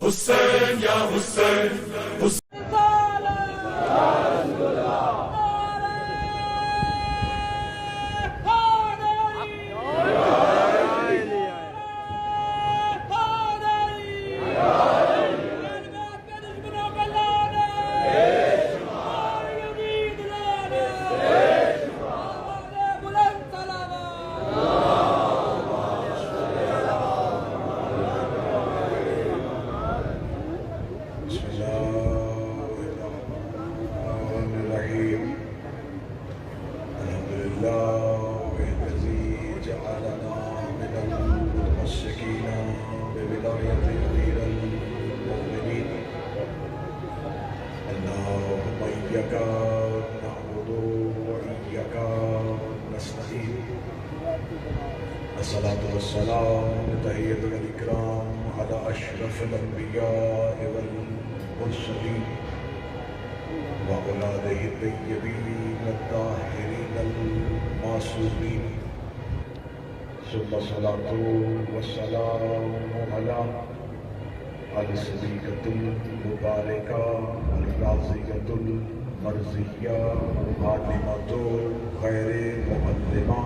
حسین یا حسین الصلاة والسلام تحية الإكرام على أشرف الأنبياء والمرسلين وأولاده الطيبين الطاهرين المعصومين ثم الصلاة والسلام على الصديقة المباركة الرازية المرزية عالمة خير معلمة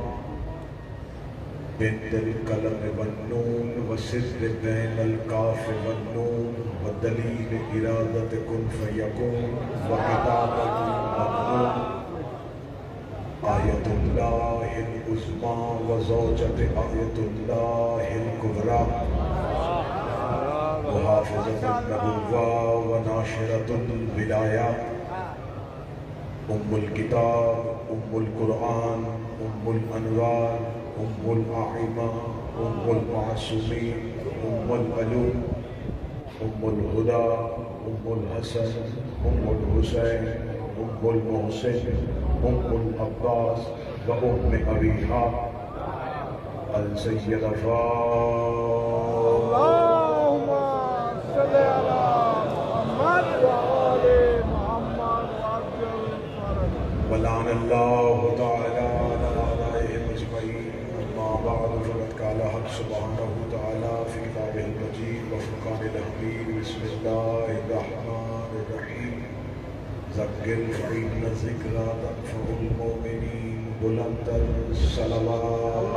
بنت القلم والنون وسر بين الكاف والنون ودليل إرادة كن فيكون وكتابة مكنون آية الله العظمى وزوجة آية الله الكبرى وحافظة النبوة وناشرة الولايات أم الكتاب أم القرآن أم الأنوار أم الأعمى أم المعصومين أم العلوم أم الهدى أم الحسن أم الحسين أم المحسن أم العباس وأم أبيها السيدة فاطمة اللهم صل على محمد وآل محمد وعجل فرجهم ولعن الله تعالى على أعدائهم أجمعين. أما بعد فقد قال حق سبحانه وتعالى في كتابه المجيد وفرقان الحميد بسم الله الرحمن الرحيم ذكر فإن الذكرى تنفع المؤمنين بلند الصلوات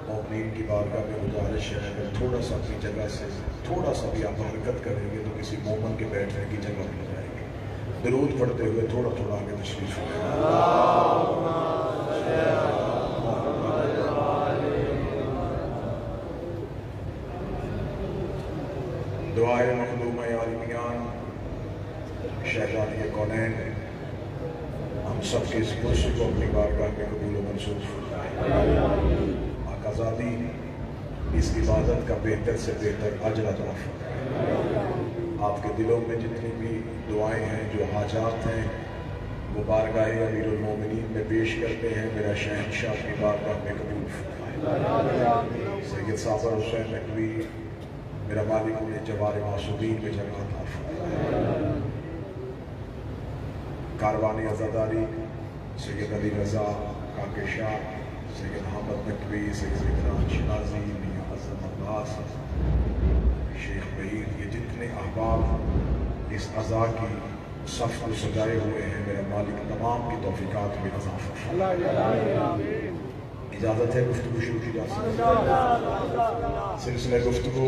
مومنین کی بارگاہ میں گزارش ہے اگر تھوڑا سا اپنی جگہ سے تھوڑا سا بھی آپ حرکت کریں گے تو کسی مومن کے بیٹھنے کی جگہ مل جائے گی. درود پڑھتے ہوئے تھوڑا تھوڑا آگے تشریف لیں. دعائے مخدومہ عالمیان شہزادی کونین ہم سب کے اس کرسی کو اپنی بارگاہ میں قبول و منظور فرمائے. آقازادی اس عبادت کا بہتر سے بہتر اجر عطا فرمائے. آپ کے دلوں میں جتنی بھی دعائیں ہیں جو حاجات ہیں وہ بارگاہ امیر المومنین میں پیش کرتے ہیں. میرا شہنشاہ اپنی بارگاہ میں قبول فرمائے. سید صابر حسین نقوی میرا مالک انہیں جوار معصومین میں جگہ عطا فرمائے. کاروان عزاداری سید علی رضا کاکے شاہ سید احمد نقوی سید عمران شنازی میاں اعظم عباس شیخ بعید یہ جتنے احباب اس عزا کی صف کو سجائے ہوئے ہیں میرا مالک تمام کی توفیقات میں اضافہ فرمائے. اجازت ہے گفتگو شروع کی جا سکتی ہے. سلسلہ گفتگو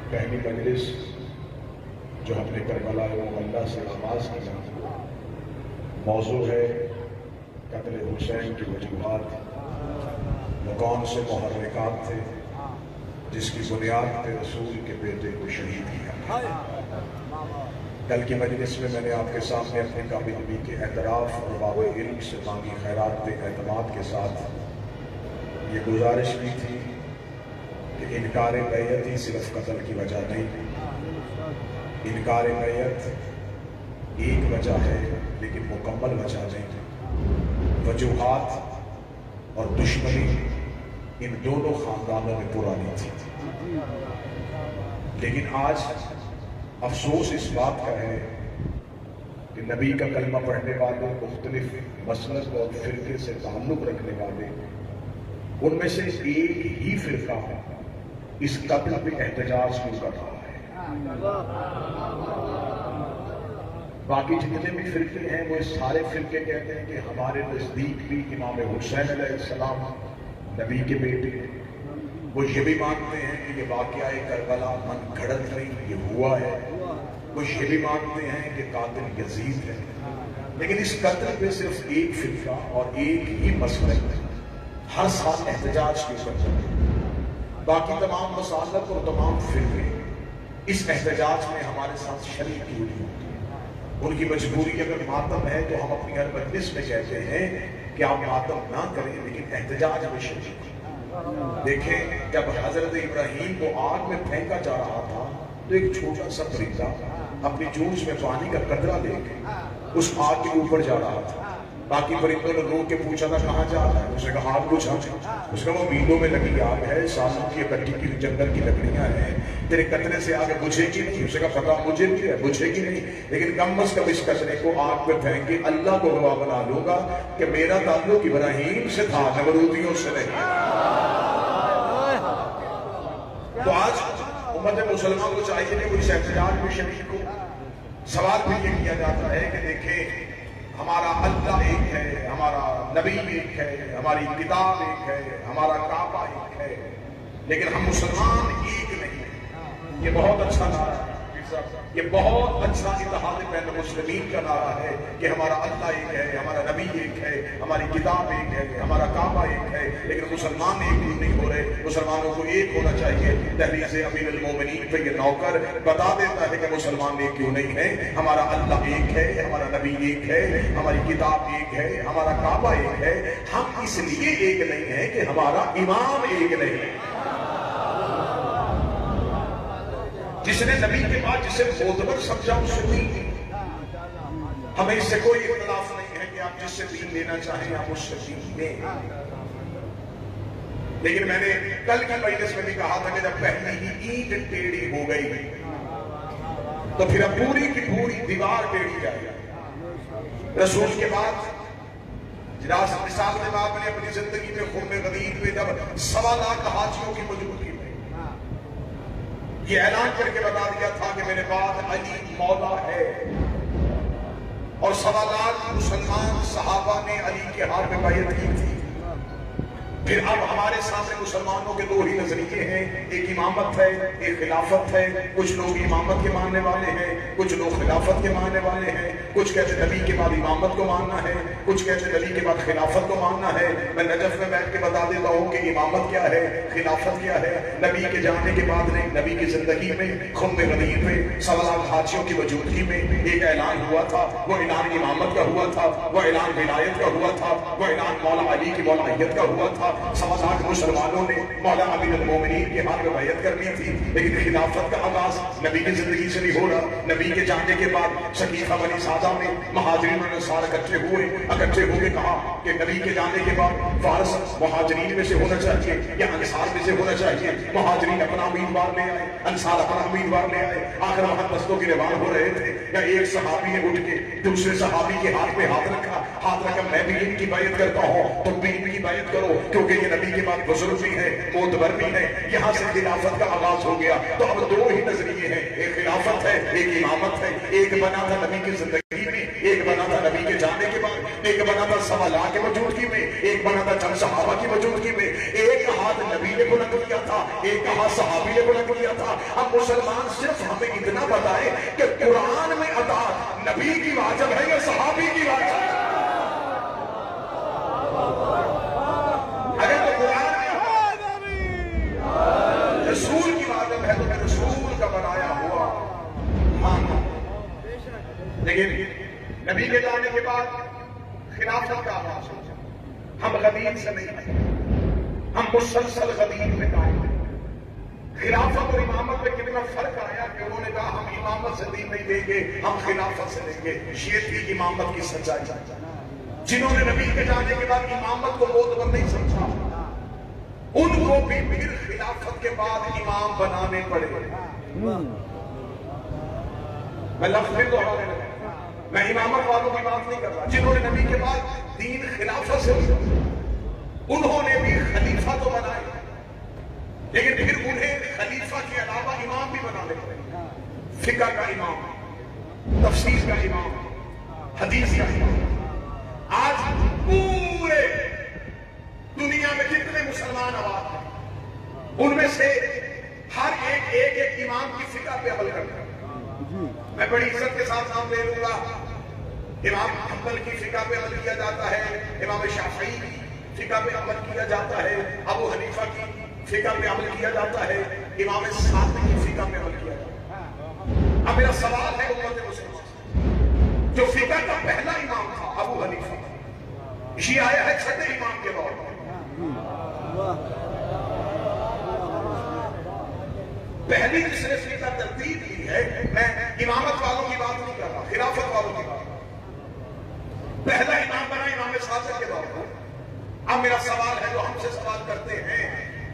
پہلی مجلس جو ہم نے کربلا معلیٰ سے آغاز کیا موضوع ہے قتل حسین کی وجوہات وہ کون سے محرکات تھے جس کی بنیاد پہ رسول کے بیٹے کو شہید کیا. کل کی مجلس میں نے آپ کے سامنے اپنے کامیابی کے اعتراف اور باب علم سے مانگی خیرات پہ اعتماد کے ساتھ یہ گزارش کی تھی کہ انکار بیعت ہی صرف قتل کی وجہ نہیں. انکار بیعت ایک وجہ ہے لیکن مکمل وجہ نہیں. وجوہات اور دشمنی ان دونوں خاندانوں میں پرانی تھی. لیکن آج افسوس اس بات کا ہے کہ نبی کا کلمہ پڑھنے والے مختلف مسلک اور فرقے سے تعلق رکھنے والے ان میں سے ایک ہی فرقہ اس قتل پہ احتجاج کیوں کر رہا ہے. باقی جتنے بھی فرقے ہیں وہ سارے فرقے کہتے ہیں کہ ہمارے نزدیک بھی امام حسین علیہ السلام نبی کے بیٹے ہیں. وہ یہ بھی مانتے ہیں کہ یہ واقعہ کربلا من گھڑت نہیں، یہ ہوا ہے. وہ یہ بھی مانتے ہیں کہ قاتل یزید ہے. لیکن اس قتل پہ صرف ایک فرقہ اور ایک ہی مسلک ہر سال احتجاج کیوں کرتے ہیں. باقی تمام مسالک اور تمام فرقے اس احتجاج میں ہمارے ساتھ شریک کیوں نہیں ہوتے. ان کی مجبوری اگر ماتم ہے تو ہم اپنی ہر مجلس میں کہتے ہیں کہ آپ ماتم نہ کریں لیکن احتجاج میں شریک. دیکھیں جب حضرت ابراہیم کو آگ میں پھینکا جا رہا تھا تو ایک چھوٹا سا پرندہ اپنی چونچ میں پانی کا قطرہ لے کے اس آگ کے اوپر جا رہا تھا. باقی پرندوں نے روک کے پوچھا تھا کہاں جا رہا ہے. اس نے کہا آگ بجھا. اس نے وہ میلوں میں لگی آگ ہے، سالوں کی اکٹھی کی جنگل کی لکڑیاں ہیں، تیرے قطرے سے آگ بجھے گی نہیں. اس نے کہا پتا مجھے بھی ہے بجھے گی نہیں، لیکن کم از کم اس قطرے کو آگ پہ پھینک کے اللہ کو گواہ بنا لوں گا کہ میرا تعلق ابراہیم سے تھا، نمرودیوں سے نہیں. تو آج امت مسلمان کو چاہیے کہ وہ اس احتجاج میں شریک ہو. سوال بھی یہ کیا جاتا ہے کہ دیکھیں ہمارا اللہ ایک ہے، ہمارا نبی ایک ہے، ہماری کتاب ایک ہے، ہمارا کعبہ ایک ہے، لیکن ہم مسلمان ایک نہیں ہیں. یہ بہت اچھا نعرہ ہے، یہ بہت اچھا اتحاد بین المسلمین کا نعرہ ہے کہ ہمارا اللہ ایک ہے، ہمارا نبی ایک ہے، ہماری کتاب ایک ہے، ہمارا کعبہ ایک ہے، لیکن مسلمان ایک نہیں ہو رہے. مسلمانوں کو ایک ہونا چاہیے. دہلیز امیر المومنین پہ یہ نوکر بتا دیتا ہے کہ مسلمان ایک کیوں نہیں ہے. ہمارا اللہ ایک ہے، ہمارا نبی ایک ہے، ہماری کتاب ایک ہے، ہمارا کعبہ ایک ہے. ہم اس لیے ایک نہیں ہیں کہ ہمارا امام ایک نہیں ہے. جس نے نبی کے بعد جسے معتبر سمجھا اس سے دین. ہمیں اس سے کوئی اختلاف نہیں ہے کہ آپ جس سے دین لینا چاہیں آپ اس سے دین لیں. لیکن میں نے کل کی مجلس میں بھی کہا تھا کہ جب پہلی ہی اینٹ ٹیڑھی ہو گئی تو پھر اب پوری کی پوری دیوار ٹیڑھی جائے. رسول کے بعد مثال کے بعد نے اپنی زندگی میں خم غدیر میں جب 1.25 لاکھ حاجیوں کی موجودگی میں یہ اعلان کر کے بتا دیا تھا کہ میرے بعد علی مولا ہے، اور 1.25 لاکھ مسلمان صحابہ نے علی کے ہاتھ میں بیعت کی تھی. پھر اب ہمارے سامنے مسلمانوں کے 2 ہی نظریے ہیں، ایک امامت ہے، ایک خلافت ہے. کچھ لوگ امامت کے ماننے والے ہیں، کچھ لوگ خلافت کے ماننے والے ہیں. کچھ کہتے نبی کے بعد امامت کو ماننا ہے، کچھ کہتے نبی کے بعد خلافت کو ماننا ہے. میں نجف میں بیٹھ کے بتا دیتا ہوں کہ امامت کیا ہے، خلافت کیا ہے. نبی کے جانے کے بعد نہیں، نبی کی زندگی میں خم غدیر میں 1.25 لاکھ حاجیوں کی موجودگی میں ایک اعلان ہوا تھا. وہ اعلان امامت کا ہوا تھا، وہ اعلان ولایت کا ہوا تھا، وہ اعلان مولا علی کی مولائیت کا ہوا تھا. 1.25 لاکھ مسلمانوں نے مولا امیر المومنین کے ہاتھ میں بیعت کرنی تھی. لیکن خلافت کا آغاز نبی کی زندگی سے نہیں ہو رہا. نبی کے جانے کے بعد سقیفہ بنی سعدہ میں مہاجرین و انصار اکٹھے ہو کے کہا کہ نبی کے جانے کے بعد فارس مہاجرین میں سے ہونا چاہیے یا انصار میں سے ہونا چاہیے. مہاجرین اپنا امیدوار لے آئے، انصار اپنا امیدوار لے آئے. آخر وہاں دستوں کی روان ہو رہے تھے یا ایک صحابی نے اٹھ کے دوسرے صحابی کے ہاتھ پہ ہاتھ رکھا میں بھی ان کی بیعت کرتا ہوں، تم بھی ان کی بیعت کرو، کیونکہ یہ نبی کے بعد بزرگ بھی ہے، معتبر بھی ہے. یہاں سے خلافت کا آغاز ہو گیا. تو اب 2 ہی نظریے ہیں، ایک خلافت ہے، ایک امامت ہے. ایک بنا تھا نبی کی زندگی میں، ایک بنا تھا نبی کے جانے کے بعد، ایک بنا تھا 1.25 لاکھ کی موجودگی میں، ایک بنا تھا چند صحابہ کی موجودگی میں. ایک ہاتھ نبی نے بلند کیا تھا، ایک ہاتھ صحابی نے بلند کیا تھا. اب مسلمان صرف ہمیں اتنا بتائے کہ قرآن میں اطاعت نبی کی واجب ہے یا صحابی کی واجب ہے. اگر تو قرآن رسول کی واجب ہے تو میں رسول کا بنایا ہوا ماننا. لیکن نبی کے جانے کے بعد خلافت کا آغاز ہو. ہم غدیر سے نہیں ہیں، ہم مسلسل غدیر میں قائم ہیں. خلافت اور امامت میں کتنا فرق آیا کہ انہوں نے کہا ہم امامت سے دین نہیں دیں گے، ہم خلافت سے دیں گے. یہ تھی امامت کی سچائی. جنہوں نے نبی کے جانے کے بعد امامت کو معتبر نہیں سمجھا ان کو بھی پھر خلافت کے بعد امام بنانے پڑے. میں لفظ پھر دوہرانے لگا. میں امامت والوں کی بات نہیں کر رہا، جنہوں نے نبی کے بعد دین خلافت سے انہوں نے بھی خلیفہ تو بنائے، لیکن پھر انہیں خلیفہ کے علاوہ امام بھی بنا لیتے ہیں، فقہ کا امام، تفسیر کا امام، حدیث کا امام۔ آج پورے دنیا میں جتنے مسلمان آباد ہیں ان میں سے ہر ایک امام کی فقہ پہ عمل کرتا ہے۔ میں بڑی عزت کے ساتھ نام لے لوں گا، امام حنبل کی فقہ پہ عمل کیا جاتا ہے، امام شافعی کی فقہ پہ عمل کیا جاتا ہے، ابو حنیفہ کی فقہ پہ عمل کیا جاتا ہے، امام صادق کی فقہ پہ عمل کیا جاتا ہے۔ اب میرا سوال ہے امت مسلمان سے، جو فقہ کا پہلا امام تھا ابو حنیفہ، یہ آیا ہے چھٹے امام کے دور میں۔ پہلی جس نے فقہ ترتیب کی ہے، میں امامت والوں کی بات نہیں کر رہا، خلافت والوں کی بات۔ پہلا امام بنا امام صادق کے دور پر۔ اب میرا سوال ہے جو ہم سے سوال کرتے ہیں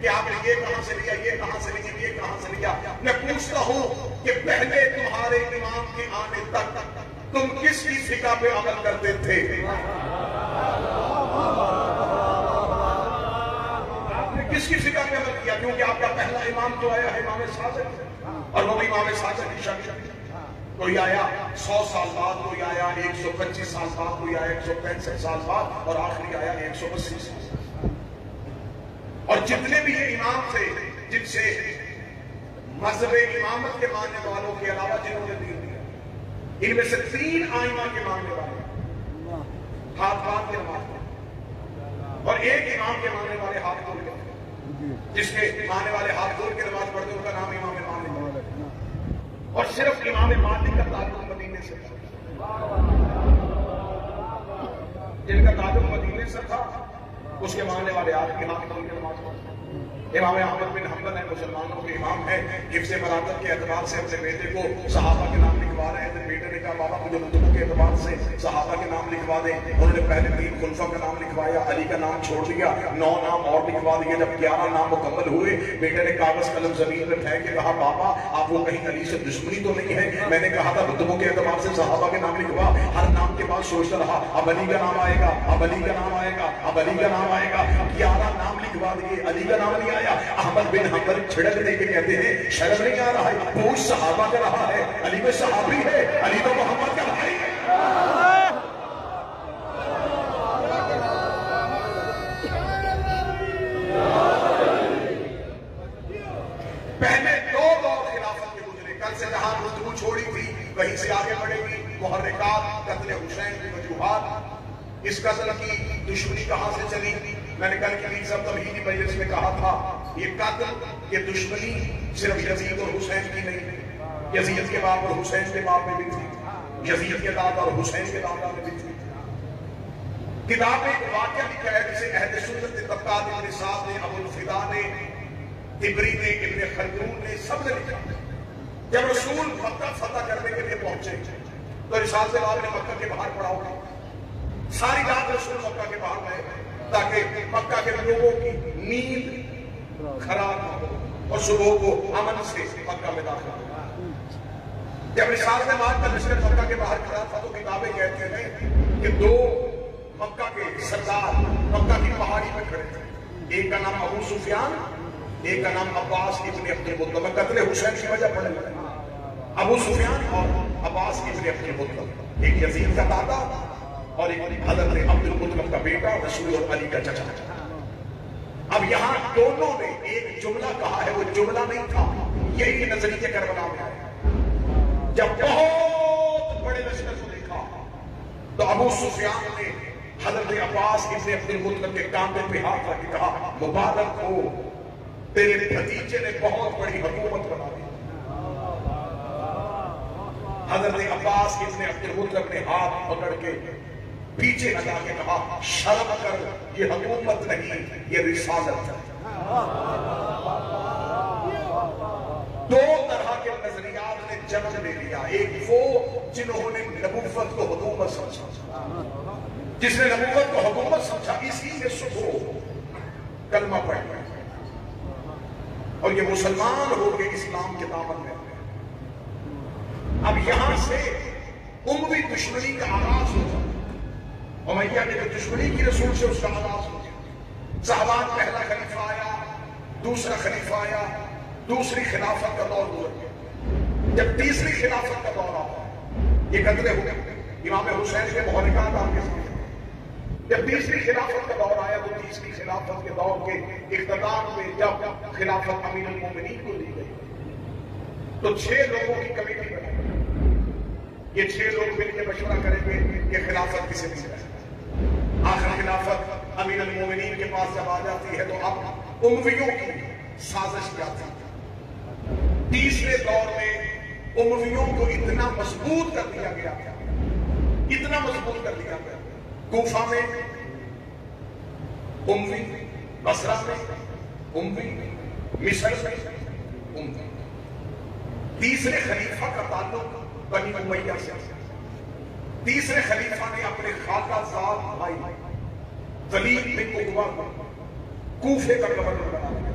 کہ آپ نے یہ کہاں سے لیا، یہ کہاں سے لیا، یہ کہاں سے لیا، میں پوچھتا ہوں کہ پہلے تمہارے امام کے آنے تک تم کس کی فقہ پہ عمل کرتے تھے؟ آپ نے کس کی فقہ پہ عمل کیا؟ کیونکہ آپ کا پہلا امام تو آیا ہے امام صادق، اور وہ امام صادق کی شخصیت، کوئی آیا 100 سال بعد، کوئی آیا 125 سال بعد، کوئی آیا 165 سال بعد، اور آخری آیا 180 سال بعد۔ اور جتنے بھی یہ امام تھے جن سے مذہب امامت کے ماننے والوں کے علاوہ جنہوں نے دین دیا، ان میں سے 3 آئمہ کے ماننے والے ہاتھ باندھ کے نماز پڑھتے، اور ایک امام کے ماننے والے ہاتھ کھول کے، جس کے ماننے والے ہاتھ کھول کے نماز پڑھتے ان کا نام امام مالک، اور صرف امام مالک کا تعلق مدینے سے تھا، جن کا تعلق مدینے سے تھا اس کے ماننے والے آپ کی ہاتھ کھول کے نماز پڑھتے۔ امام احمد بن حنبل ہے، مسلمانوں کے امام ہے، حفظ مراتب کے اعتبار سے اپنے بیٹے کو صحابہ کے نام لکھوا رہے ہیں، بیٹے نے کہا بابا مجھے مطلب کے اعتبار سے صحابہ کے نام لکھوا دیں۔ انہوں نے پہلے 3 خلفاء کا نام لکھوایا، علی کا نام چھوڑ دیا، 9 نام اور لکھوا دیے۔ جب 11 نام مکمل ہوئے، بیٹے نے کاغذ قلم زمین میں پھینک کے کہا بابا آپ وہ کہیں علی سے دشمنی تو نہیں ہے؟ میں نے کہا تھا مطلبوں کے اعتبار سے صحابہ کے نام لکھوا۔ ہر نام کے بعد سوچتا رہا اب علی کا نام آئے گا، اب علی کا نام آئے گا، اب علی کا نام آئے گا۔ 11 نام لکھوا دیے، علی کا نام نہیں آیا۔ احمد بن حنبل چھڑک دے کے کہتے ہیں شرم نہیں آ رہا ہے، پوچھ صحابہ کا رہا ہے، علی میں صحابی ہے، علی تو محمد کا بھائی ہے۔ پہلے 2 دور خلافت کے گزرے، کل سے جہاں گفتگو چھوڑی تھی وہیں سے آگے بڑھے گی۔ محرکات، قتل حسین کی وجوہات، اس قتل کی دشمنی کہاں سے چلی؟ میں نے کل کی سب تمہیدی مجلس میں کہا تھا یہ قتل، یہ دشمنی صرف یزید اور حسین کی نہیں، یزید کے باپ اور حسین کے باپ میں بھی تھی، یزید کے دادا اور حسین کے دادا میں بھی تھی۔ کتاب میں ایک واقعہ لکھا ہے جسے اہل سنت طبقات ابن سعد نے، ابو الفدا نے، طبری نے، ابن خلدون نے، سب نے لکھا جب رسول مکہ فتح کرنے کے لیے پہنچے تو رسالت سے بعد نے مکہ کے باہر پڑا ہوگا، ساری رات رسول مکہ کے باہر رہے تاکہ مکہ کے لوگوں کی نیند خراب نہ ہو اور صبح کو امن سے مکہ میں داخل ہو۔ جب رسالت سے بعد کا لشکر مکہ کے باہر کھڑا تھا تو کتابیں کہتے ہیں کہ 2 مکہ کے سردار مکہ کی پہاڑی پہ کھڑے تھے، ایک کا نام ابو سفیان، ایک کا نام عباس ابن عبد المطلب۔ قتل حسین کی وجہ پڑے ابو سفیان اور عباس ابن عبد المطلب، ایک یزید کا دادا اور ایک حضرت عبد المطلب کا بیٹا، رسول اور علی کا چچا۔ اب یہاں دونوں نے ایک جملہ کہا ہے، وہ جملہ نہیں تھا، یہی نظریہ کربلا میں آیا۔ جب بہت بڑے لشکر کو دیکھا تو ابو سفیان نے حضرت عباس ابن عبد المطلب کے کاندھے پہ ہاتھ رکھ کے کہا مبارک ہو، تیرے بھتیجے نے بہت بڑی حکومت بنا دی۔ حضرت عباس ابن عبد المطلب نے ہاتھ پکڑ کے پیچھے لگا کے کہا شرم کر، یہ حکومت نہیں یہ رسالت ہے۔ 2 طرح کے نظریات نے جنم لے لیا، ایک وہ جنہوں نے نبوت کو حکومت سمجھا، جس نے نبوت کو حکومت سمجھا اسی سے صبح کلمہ پڑھا اور یہ مسلمان ہو کے اسلام کے دامن میں۔ اب یہاں سے اموی دشمنی کا آغاز ہو جائے. امیہ نے جو دشمنی کی رسول سے اس کا آغاز ہو جائے. صحابات پہلا خلیفہ آیا، دوسرا خلیفہ آیا، دوسری خلافت کا دور گزر گیا. جب تیسری خلافت کا دور آیا، یہ قتل ہو گئے امام حسین کے محرکات آپ کے سامنے. جب تیسری خلافت کا دور آیا تو تیسری خلافت کے دور کے اختتام میں جب خلافت امیر المومنین کو دی گئی تو 6 لوگوں کی کمیٹی بنی. یہ 6 لوگ مل کے مشورہ کریں گے کہ خلافت کسے دی جائے. آخر خلافت امیر المومنین کے پاس جب آ جاتی ہے تو اب امویوں کی سازش کیا تھی. تیسرے دور میں امویوں کو اتنا مضبوط کر دیا گیا، اتنا مضبوط کر دیا گیا. کوفہ میں اموی، بصرہ میں اموی، مصر میں اموی. تیسرے خلیفہ کا تعلق بنی امیہ سے. تیسرے خلیفہ نے اپنے خاکہ زاد بھائی ولید بن عقبہ کو کوفے کا گورنر بنا دیا.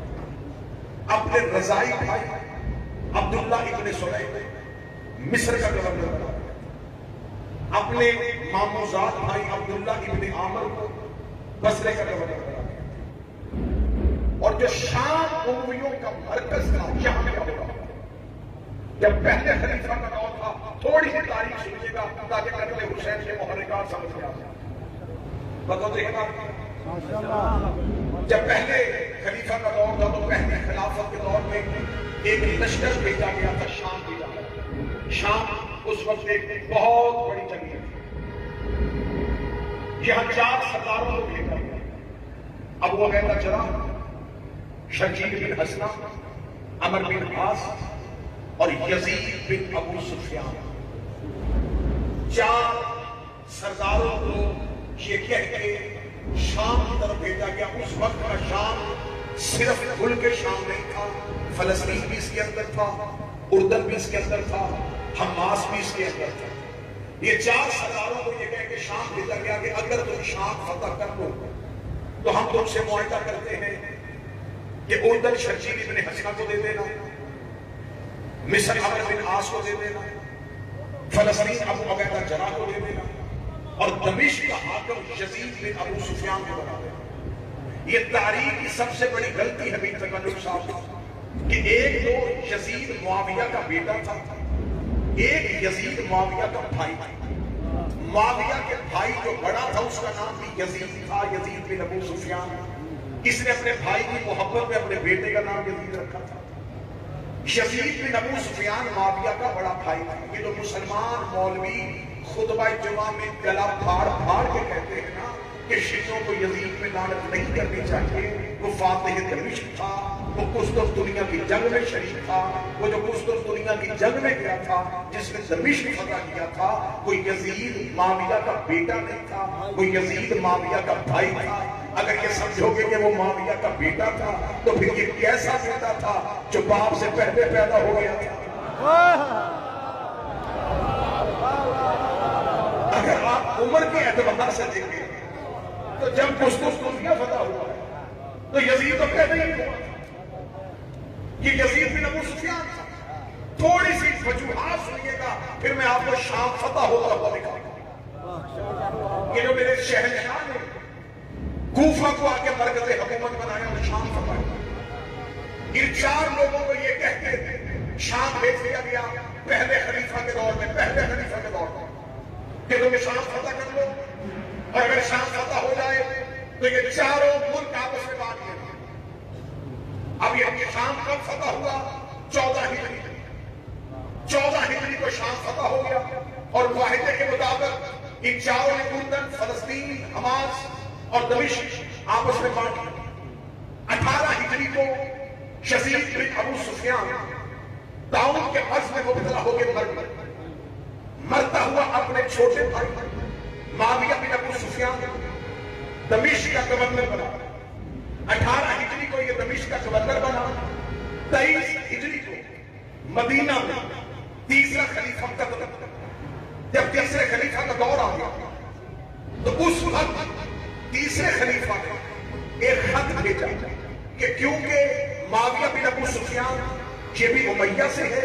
اپنے رضائی بھائی عبداللہ ابن سلیم مصر کا گورنر بنا دیا. اپنے ماموزاد بھائی عبداللہ ابن عامر کو بصرے کا گورنر بنا دیا. اور جو شام امویوں کا مرکز تھا یہاں پہ ہوگا. جب پہلے خلیفہ کا دور تھا، تھوڑی سی تاریخ سنیے گا تاکہ قتل حسین کے محرکات سمجھ میں آ جائیں. بتاتے ہیں جب پہلے خلیفہ کا دور تھا تو پہلے خلافت کے دور میں ایک لشکر بھیجا گیا تھا، شام بھیجا گیا. شام اس وقت ایک بہت بڑی جگہ تھی. یہاں 4 سرداروں کو بھیجا گیا. ابو عبیدہ جراح، شجیع بن حسنہ، عمر بن عاص اور یزید بن ابو سفیان. 4 سرداروں کو یہ کہہ کے شام کی طرف بھیجا گیا. اس وقت کا شام صرف ملک شام نہیں تھا، فلسطین بھی اس کے اندر تھا، اردن بھی اس کے اندر تھا، حماس بھی اس کے اندر تھا. یہ 4 سرداروں کو یہ کہہ کے شام بھیجا گیا کہ اگر تم شام فتح کر لو تو ہم تم سے معاہدہ کرتے ہیں کہ اردن شجیع بن حسنہ کو دے دینا، مصر عمر بن عاص کو دے دینا، فلسطین ابو عبیدہ جراح کو دے دینا، اور دمشق کا حاکم یزید بن ابو سفیان کو بنا دینا. یہ تاریخ کی سب سے بڑی غلطی ہے میر تغلب صاحب کہ ایک تو یزید معاویہ کا بیٹا تھا، ایک یزید معاویہ کا بھائی تھا. معاویہ کے بھائی جو بڑا تھا اس کا نام بھی یزید تھا، یزید بن ابو سفیان. اس نے اپنے بھائی کی محبت میں اپنے بیٹے کا نام یزید رکھا تھا. یزید بن ابو سفیان معاویہ کا بڑا بھائی تھا. یہ تو مسلمان مولوی خطبہ جمعہ میں گلا پھاڑ پھاڑ کے کہتے ہیں نا کہ شیعوں کو یزید میں لعنت نہیں کرنی چاہیے. وہ فاتح دمشق تھا، وہ قسطنطنیہ دنیا کی جنگ میں شریک تھا، وہ جو قسطنطنیہ دنیا کی جنگ میں گیا تھا جس نے دمشق فتح کیا تھا. کوئی یزید معاویہ کا بیٹا نہیں تھا، کوئی یزید معاویہ کا بھائی تھا. اگر یہ سمجھو گے کہ وہ معاویہ کا بیٹا تھا تو پھر یہ کیسا بیٹا تھا جو باپ سے پہلے پیدا ہو گیا تھا؟ اگر آپ عمر کے اعتبار سے دیکھیں تو جب قسطنطنیہ فتح ہوا تو یزید تو پہلے ہی ہوا یہ یزید بن ابو سفیان تھا. تھوڑی سی وجوہات سنیے گا پھر میں آپ کو شام فتح ہوتا ہوا دکھاؤں گا. یہ جو میرے شہنشاہ نے کوفہ کو آگے مرکز حکومت بنایا اور شام فتح ہوا. ان 4 لوگوں کو یہ کہتے شام بھیج دیا گیا پہلے خلیفہ کے دور میں کہ تم شام فتح کر لو، اور اگر شام فتح ہو جائے تو یہ 4 ملک آپس میں بانٹ لیں. اب یہ شام کب فتح ہوا؟ 14 ہجری کو شام فتح ہو گیا. اور معاہدے کے مطابق ان 4 نے اردن، فلسطین، حماس اور دمشق آپس میں بانٹ لیا. 18 ہجری کو یزید بن ابو سفیان طاعون کے مرض میں مبتلا ہو کے مرتا ہوا اپنے چھوٹے بھائی معاویہ بن ابو سفیان دمشق کا گورنر بنا. 18 ہجری کو یہ دمشق کا گورنر بنا. 23 ہجری کو مدینہ میں تیسرا خلیفہ قتل. جب تیسرے خلیفہ کا دور آ گیا تو اس وقت تیسرے خلیفہ نے ایک خط بھیجا کہ کیونکہ معاویہ بن ابو سفیان یہ بھی امیہ سے ہے،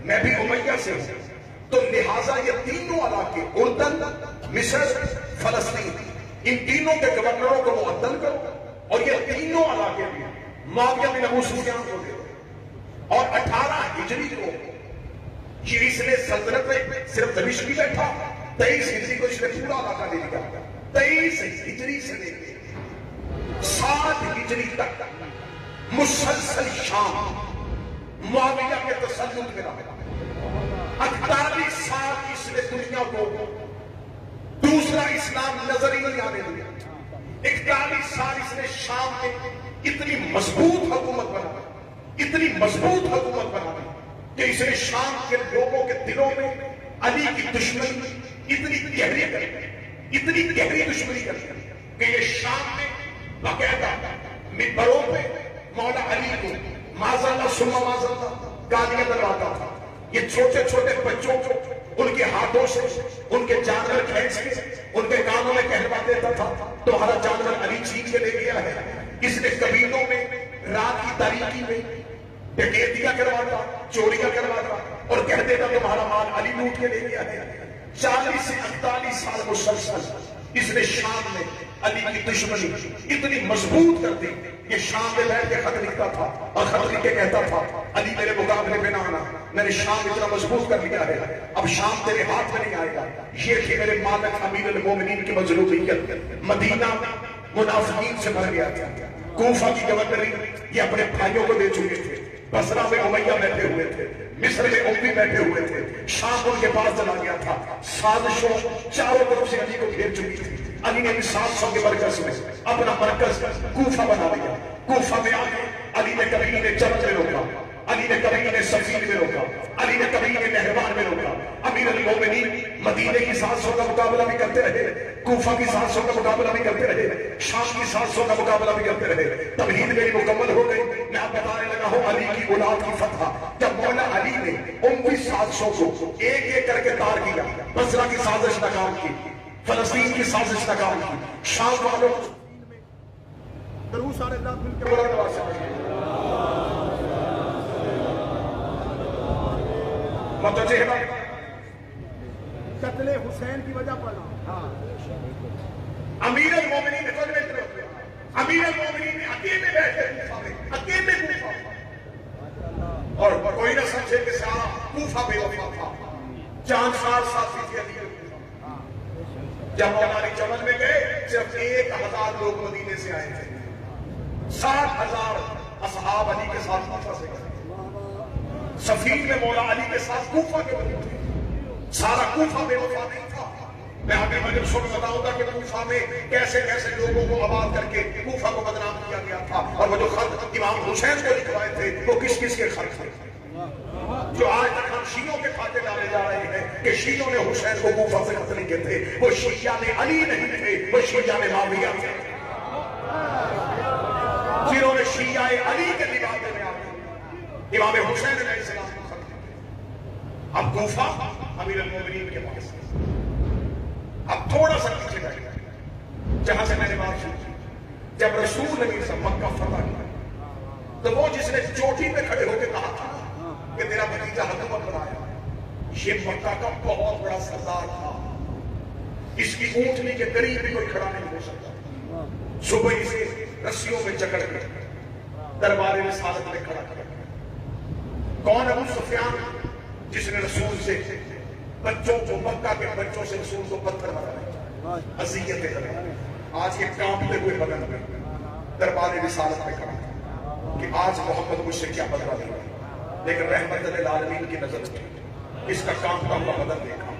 میں بھی امیہ سے ہوں، تو لہٰذا یہ تینوں علاقے اردن، مصر، فلسطین، ان تینوں کے گورنروں کو معطل کرو اور یہ تینوں علاقے بھی معاویہ بن ابو سفیان کو دے دو۔ اور 18 ہجری کو یہ اس نے سلطنت میں صرف دمشق ہی بیٹھا، 23 ہجری کو اس نے پورا علاقہ لے لیا، 23 ہجری سے لے کے 7 ہجری تک مسلسل شام معاویہ کے تسلط میں رہا۔ 48 سال اس نے دنیا کو دوسرا اسلام نظر ہی نہیں آنے دیا۔ 41 سال اس نے شام میں اتنی مضبوط حکومت بنا دی، اتنی مضبوط حکومت بنا دی کہ اس نے شام کے لوگوں کے دلوں میں علی کی دشمنی اتنی گہری کر دی، اتنی گہری دشمنی کر دی کہ یہ شام میں باقاعدہ منبروں پہ مولا علی کو معذاللہ ثم معذاللہ گالیاں دلواتا تھا۔ یہ چھوٹے چھوٹے بچوں کو ان کے ہاتھوں سے ان کے جانور کھینچ کے ان کے کانوں میں کہلوا دیتا تھا تمہارا جانور علی چھین کے لے گیا ہے۔ اس نے قبیلوں میں رات کی تاریکی میں ڈکیتیاں کرواتا، چوریاں کرواتا اور کہہ دیتا تمہارا مال علی لوٹ کے لے گیا ہے۔ 40 سے 48 سال مسلسل اس نے شام میں علی کی دشمنی اتنی مضبوط کر دی کہ شام میں بیٹھ کے خط لکھتا تھا اور خط لکھ کے کہتا تھا علی میرے مقابلے میں نہ آنا، میں نے شام اتنا مضبوط کر لیا ہے، اب شام تیرے ہاتھ میں نہیں آئے گا۔ یہ تھی میرے مالک امیر المومنین کی مظلومیت۔ مدینہ منافقین سے بھر گیا تھا، کوفہ کی گورنری یہ اپنے بھائیوں کو دے چکے تھے، بصرہ میں امیہ بیٹھے ہوئے تھے، مصر میں امی بیٹھے ہوئے تھے، شام ان کے پاس چلا گیا تھا۔ سازشوں چاروں طرف سے علی کو گھیر چکی تھی۔ علی نے 700 کے مرکز میں اپنا مرکز کوفہ بنا لیا۔ کوفہ میں آگے علی نے کبھی انہیں چرچ میں روکا، علی نے کبھی انہیں سفیر میں روکا، علی نے کبھی انہیں نہروان میں روکا۔ امیر المومنین مدینے کی 700 کا مقابلہ بھی کرتے رہے، کوفہ کی 700 کا مقابلہ بھی کرتے رہے، شام کی 700 کا مقابلہ بھی کرتے رہے۔ تمہید میری مکمل ہو گئی، میں آپ بتانے لگا ہوں علی کی اولاد کی فتح۔ جب مولا علی نے ان کی 700 کو ایک ایک کر کے تار کیا، بصرہ کی سازش ناکام کی، فلسطین کی سازش ناکام کی، شام والوں درود سارے اللہ مل کے بلند آواز سے متوجہ ہے بھائی؟ قتل حسین کی وجہ پڑھنا، امیر المومنین نے امیر المومنین نے اکیلے بیٹھے اکیلے کوفہ، اور کوئی نہ سمجھے کہ سارا کوفہ بے وفا تھا، 4 سال ساتھی تھے علی۔ جب ہماری جمل میں گئے صرف 1000 لوگ مدینے سے آئے تھے، 60,000 اصحاب علی کے ساتھ کوفہ سے گئے۔ سفیر میں مولا علی کے ساتھ کوفہ کے بندے تھے، سارا کوفہ بے وفا نہیں تھا۔ میں آگے مجھے سن بتاؤں گا کہ کوفہ میں کیسے کیسے لوگوں کو آباد کر کے کوفہ کو بدنام کیا گیا تھا، اور وہ جو خط امام حسین کو لکھوائے تھے وہ کس کس کے خط تھے، جو آج تک ہم شیعوں کے کھاتے ڈالے جا رہے ہیں کہ شیعوں نے حسین کو کوفہ سے خط لکھے تھے۔ وہ شیعہ نے علی نہیں تھے، وہ شیعہ نے معاویہ تھے، جنہوں نے شیعہ علی کے لبادے میں آتے امام حسین علیہ السلام کو خط لکھے۔ اب کوفہ امیر المومنین کے پاس، اب تھوڑا سا پیچھے بیٹھ گئے جہاں سے میں نے بات شروع کی۔ جب رسول نبی صلی اللہ علیہ وسلم مکہ فتح کیا تو وہ جس نے چوٹی پہ کھڑے ہو کے کہا تھا کہ تیرا بھتیجا حکومت بنایا، یہ مکہ کا بہت بڑا سردار تھا، اس کی اونٹنی کے قریب بھی کوئی کھڑا نہیں ہو سکتا۔ صبح اسے رسیوں میں جکڑ کے دربار رسالت میں کھڑا کیا۔ کون ابو سفیان جس نے رسول سے بچوں کو، مکہ کے بچوں سے رسول کو پتھر مارا، اذیتیں کرے، آج یہ کانپتے ہوئے بدن میں دربار رسالت میں کھڑا کہ آج محمد مجھ سے کیا بدلہ لے گا، لیکن رحمت للعالمین کی نظر اٹھی، اس کا کانپتا ہوا بدن دیکھا۔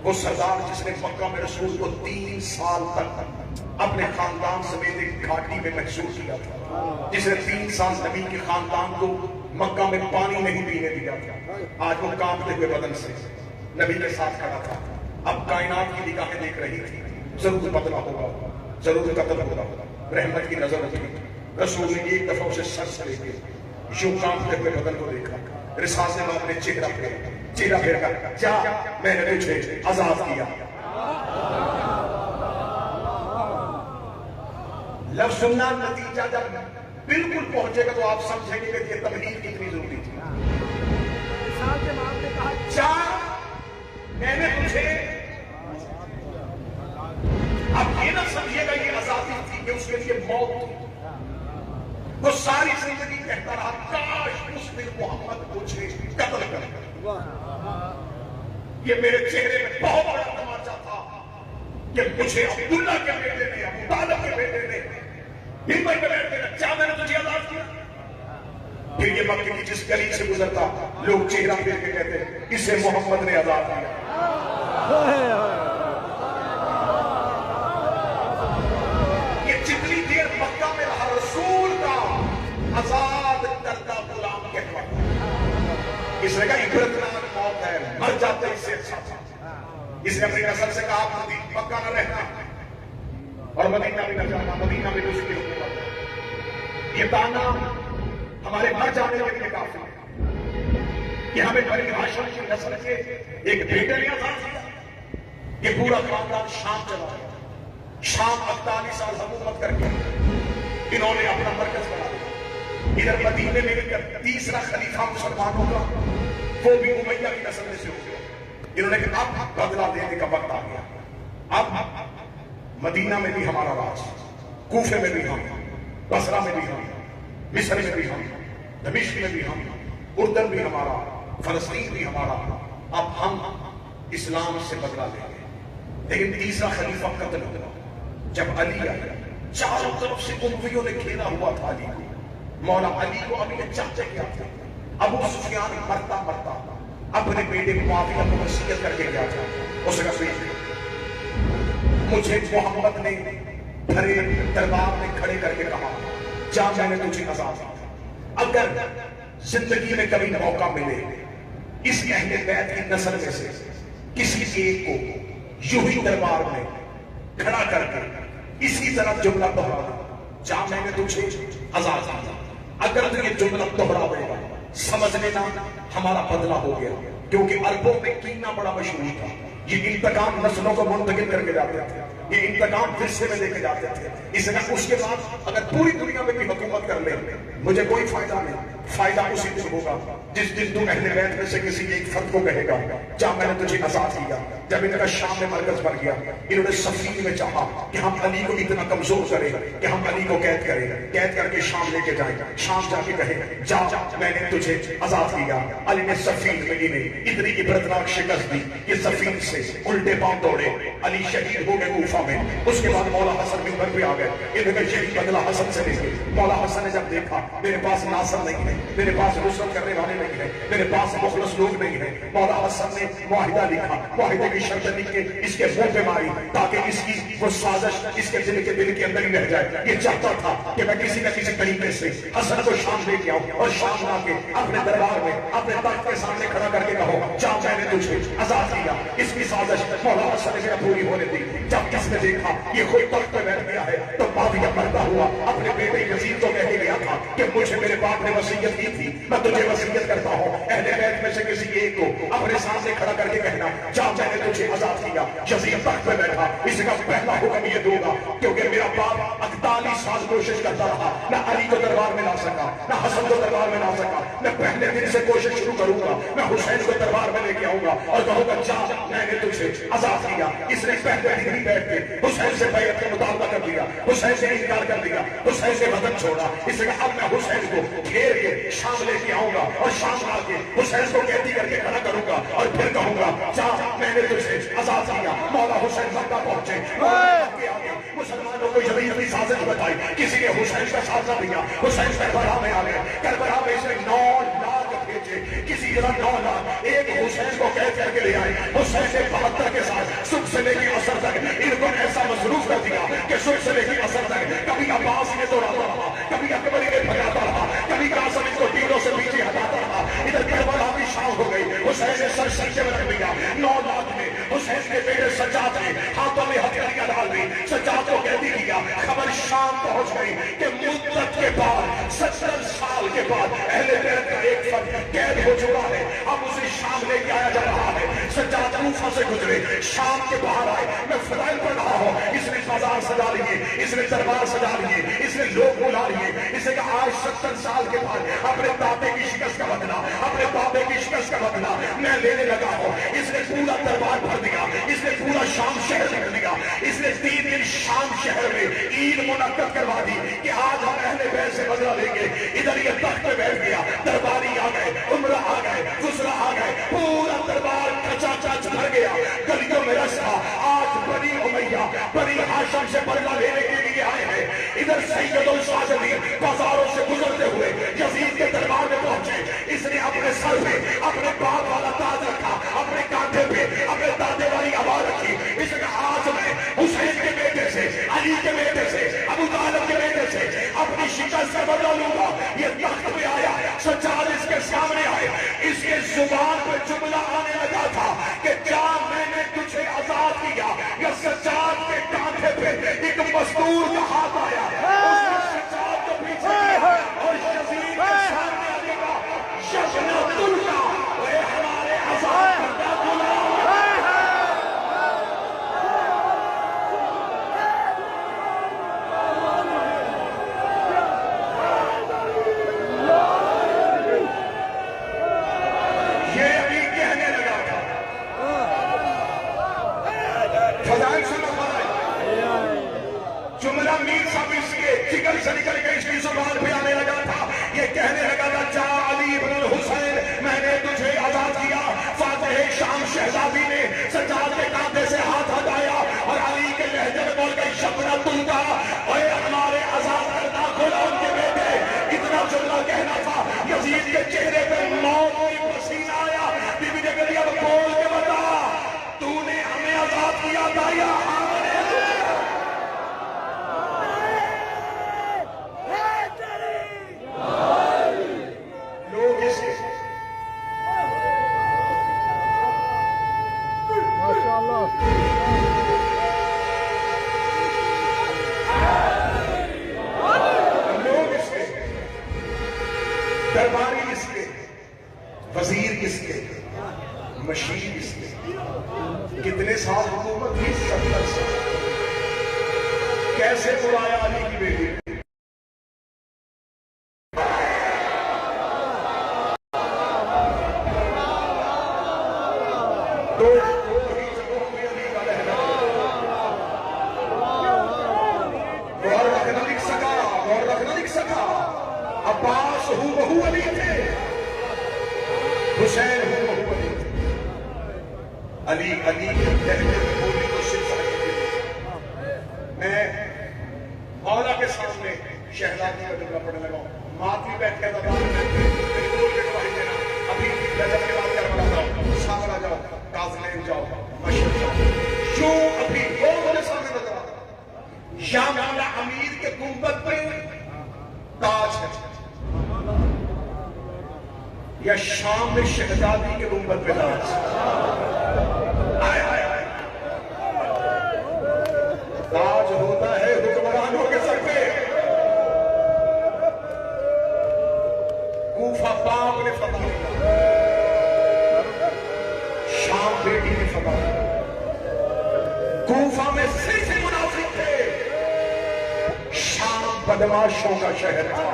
وہ سردار جس نے مکہ میں رسول کو 3 سال تک اپنے خاندان سمیت ایک گھاٹی میں محصور کیا تھا، جس نے 3 سال نبی کے خاندان کو مکہ میں پانی نہیں پینے دیا تھا، آج وہ کانپتے ہوئے بدن سے نبی کے ساتھ کھڑا تھا۔ اب کائنات کی نگاہیں دیکھ رہی تھی، ضرور بدلہ ہوگا، ضرور قتل ہوگا۔ رحمت کی نظر اٹھی، رسول نے ایک دفعہ اسے سر سے لے کے یوں کانپتے ہوئے بدن کو دیکھا، رسالت نے اپنے چہرہ پھیر کر جا میں نے تجھے آزاد کیا۔ لفظ سننا نتیجہ جب بالکل پہنچے گا تو آپ سمجھیں گے کہ یہ تبلیغ کتنی ضروری تھی۔ مثال کے معاملے کہا 4 میں نے مجھے، اب یہ نہ سمجھیے گا یہ آزادی تھی کہ اس کے لیے موت تھی. وہ ساری زندگی کہتا رہا کاش اس دن محمد مجھے قتل کر دے. یہ میرے چہرے میں بہت بڑا تماچا تھا کہ مجھے عبداللہ کے بیٹے نے، ابو طالب کے بیٹے نے ہمت میں بیٹھ کے کیا میں نے تجھے آزاد کیا. پھر یہ مکے کی جس گلی سے گزرتا لوگ چہرہ پھیر کے کہتے اسے محمد نے آزاد کیا. یہ جتنی دیر مکہ میں رہا رسول کا آزاد کردہ غلام کہلاتا. اس نے کہا عبرتناک موت ہے، مر جاتے اس سے اچھا تھا. اس نے اپنی نسل سے کہا مکہ نہ رہنا اور مدینہ بھی نہ جانا، مدینہ میں اس کی حکومت. یہ دانا ہمارے مر جانے کے لیے کافی ہے کہ ہمیں بنی ہاشم کی نسل کے ایک بیٹے نے آزاد کیا. یہ پورا خاندان شام چلا گیا. شام 48 سال حکومت کر کے انہوں نے اپنا مرکز بنا دیا. ادھر مدینے میں تیسرا خلیفہ مسلمانوں کا وہ بھی امیہ کی نسل میں سے ہو گیا. انہوں نے کہا اب بدلہ دینے کا وقت آ گیا. اب مدینہ میں بھی ہمارا راج، کوفے میں بھی ہم، بصرہ میں بھی ہم، مصر میں بھی ہم، دمشق میں بھی ہم، اردن بھی ہمارا، فلسطین بھی ہمارا. اب ہم اسلام سے بدلہ لیں گے. لیکن تیسرا خلیفہ قتل ہوا. جب علی آیا چاروں طرف سے امویوں نے گھیرا ہوا تھا علی کو. مولا علی کو ابھی چاچے کیا تھا. ابو سفیان مرتا مرتا اپنے بیٹے معاویہ کو وصیت کر کے گیا تھا. اس نے کہا مجھے محمد نے بھرے دربار میں کھڑے کر کے کہا جا میں نے تجھے آزاد کیا. اگر زندگی میں کبھی موقع ملے اس اہل بیت کی نسل میں سے کسی ایک کو یوں ہی دربار میں کھڑا کر کے اسی طرح جملہ دہرا دے جا میں نے تجھے آزاد کیا. اگر تو یہ جملہ دہراوے گا سمجھ لینا ہمارا بدلہ ہو گیا. کیونکہ عربوں میں کینہ بڑا مشہور تھا. یہ انتقام نسلوں کو منتقل کر کے جاتے تھے، یہ انتقام ورثے میں لے کے جاتے تھے. اس لیے اس کے بعد اگر پوری دنیا میں بھی حکومت کر لیں مجھے کوئی فائدہ نہیں. فائدہ اسی دن ہوگا جس دن تو اہل بیت میں سے کسی ایک فرد کو کہے گا جا میں نے تجھے آزاد کیا. جب ان کا شام میں مرکز بن گیا انہوں نے صفین میں چاہا کہ ہم علی کو اتنا کمزور کریں کہ ہم علی کو قید کریں، قید کر کے شام لے کے جائیں. شام جا کے کہیں جا میں نے تجھے آزاد کیا. علی نے صفین میں انہیں اتنی عبرتناک شکست دی کہ صفین سے الٹے پاؤں دوڑے. علی شہید ہو گئے کوفہ میں. اس کے بعد مولا حسن منبر پہ آ گئے. انہوں نے یہی بدلہ حسن سے لے کے. مولا حسن نے جب دیکھا میرے پاس ناصر نہیں ہے، میرے پاس نصرت کرنے والے نہیں ہیں، میرے پاس مخلص لوگ نہیں ہیں، مولا حسن نے معاہدہ لکھا. معاہدے کی شرط لکھ کے اس کے منہ پہ ماری تاکہ اس کی وہ سازش اس کے دل کے اندر ہی رہ جائے. یہ چاہتا تھا کہ میں کسی نہ کسی طریقے سے حسن کو شام لے کے آؤں اور شام لا کے اپنے دربار میں اپنے تخت کے سامنے کھڑا کر کے کہو جا میں نے تجھے آزاد کیا. اس کی سازش مولا حسن نے پوری ہونے دی. جب کس نے دیکھا یہ خود تخت پہ بیٹھ گیا ہے تو معاویہ مرتا ہوا اپنے بیٹے یزید کو کہہ کے گیا تھا کہ مجھے میرے باپ نے وصیت کی تھی، میں تجھے وصیت کرتا ہوں اہل بیت میں سے کسی ایک کو اپنے سامنے کھڑا کر کے کہنا جا میں نے تجھے آزاد کیا. یزید تخت پہ بیٹھا. اس کا پہلا حکم یہ دوں گا کیونکہ میرا باپ 48 سال کوشش کرتا رہا، نہ علی کو دربار میں لا سکا، نہ حسن کو دربار میں لا سکا. میں پہلے دن سے کوشش شروع کروں گا، میں حسین کو دربار میں لے کے آؤں گا اور کہوں گا جا میں نے تجھے آزاد کیا. اس نے پہلے دن ہی بیٹھ کے حسین سے بیعت کا مطالبہ کر دیا، حسین سے انکار کر دیا، حسین سے وطن چھوڑا. اس نے اب میں حسین کو گھیر کے شام لے کے آؤں گا اور شام آ کے حسین کو قیدی کر کے کھڑا کروں گا اور پھر کہوں گا جا میں نے تجھے آزاد کیا. مولا حسین مکہ پہنچے. مسلمانوں کو یہی سازش بتائی. کسی نے حسین کا ساتھ نہ دیا. حسین کربلا میں آ گیا. کربلا میں اس نے 9 لاکھ بھیجے. کسی طرح 9 لاکھ ایک حسین کو قید کر کے لے آئے. حسین سے 72 کے ساتھ صبح سے لے کے عصر تک ان کو ایسا مصروف کر دیا کہ صبح سے لے کے عصر تک کبھی عباس نے دوڑاتا رہا، کبھی اکبر نے بھگاتا رہا، کبھی قاسم اس کو تیروں سے پیچھے ہٹاتا رہا. ادھر کربلا بھی شام ہو گئی. حسین نے سر سجدے میں رکھ دیا. 9 لاکھ میں حسین کے بیٹے سجاد نے ہاتھوں میں ہتھیلیاں ڈال دی. سجاد کو قیدی کیا. خبر شام پہنچ گئی کہ مدت کے بعد 70 سال کے بعد اہل بیت کا ایک فرد قید ہو چکا ہے. اب اسے شام لے کے آیا جا رہا ہے. سجاد کوفہ سے گزرے شام کے باہر آئے. میں فضائل پڑھ رہا ہوں. اس نے بازار سجا لیے، اس نے دربار سجا لیے، اس نے لوگ بلا لیے. اس نے کہا آج 70 سال کے بعد اپنے دادے کی شکست کا بدلہ، اپنے بابے کی شکست کا بدلہ میں لینے لگا ہوں. اس نے پورا دربار بھر دیا، اس نے پورا شام شہر بھر دیا، اس نے 3 دن شام شہر میں عید منعقد کروا دی کہ آج ہم اہل بیت سے بدلہ لیں گے. ادھر یہ تخت پہ بیٹھ گیا، درباری آ گئے، عمرہ آ گئے، وزراء آ گئے، پورا دربار کچا چچ بھر گیا، گلیوں میں رش تھا. آج بنی امیہ بنی ہاشم سے بدلہ لینے کے لیے آئے ہیں. ادھر سید الشاشدین بازاروں سے گزرتے ہوئے یزید کے دربار میں پہنچے. اس نے اپنے سر پہ اپنے باپ والا تاج رکھا، اپنے کانٹے پہ اپنے دادے والی آواز رکھی. اس نے آج میں حسین کے بیٹے سے، علی کے بیٹے سے، ابو طالب کے بیٹے سے اپنی شکست سے بدلہ لوں گا. یہ تخت پہ آیا، سجاد اس کے سامنے آئے. اس کے زبان پہ جملہ آنے لگا تھا کہ کیا میں نے تجھے آزاد کیا؟ یا سجاد کے کانٹے پہ ایک مزدور کا ہاتھ آیا، اس نے سجاد کو پیچھے کیا اور یزید کے سامنے علی کا جشن تلقا، اے ہمارے آزاد کردہ غلام. یہ ابھی کہنے لگا تھا، فضائل سے جملہ میر صاحب اس کے جگر سے نکل کے اس کی زبان پہ آنے لگا تھا. یہ کہنے لگا تھا جا علی بن الحسین میں نے تجھے آزاد کیا. فاتح شام شہزادی نے سجاد کے کانٹے سے ہاتھ ہٹایا اور علی کے لہجے میں بول گئی شبنا تلقا، اے ہمارے آزاد کردہ غلام کے بیٹے. اتنا جملہ کہنا تھا، یزید کے چہرے پہ موت کی پسینہ آیا. بی بی نے کہا اب بول کے بتا، تو نے ہمیں آزاد کیا تھا یا ہم نے؟ لوگ اس کے ماشاءاللہ لوگ اس کے درباری اس کے وزیر اس کے مشیر اس کے کتنے سال حکومت کی؟ 70 سال. کیسے بلایا علی کی بیٹی؟ دو جگہوں میں علی کا لہجہ غور رکھنا لکھ سکا، غور رکھنا لکھ سکا. عباس ہو بہو علی تھے، حسین ہو بہو علی تھے. علی کے لہجے میں بولی تو صرف میں مولا کے سامنے شہزادی کا جملہ پڑھنے لگا ہوں. ماتھی بیٹھ کے دربار میں میری بول کے گواہی دینا. ابھی رجب کے بعد کیا بڑھاتا ہوں، سامرا جاؤ، کازلین جاؤ، مشرق جاؤ. جو ابھی وہ میرے سامنے نظر آتا ہے. یا مولا امیر کے گنبد پہ تاج ہے، یا شام میں شہزادی کے گنبد پہ تاج. آئے آئے آئے تاج ہوتا ہے حکمرانوں کے سر پہ. کوفہ باپ نے فتح کیا، شام بیٹی نے فتح کیا. کوفہ میں صرف منافق تھے، شام بدماشوں کا شہر تھا،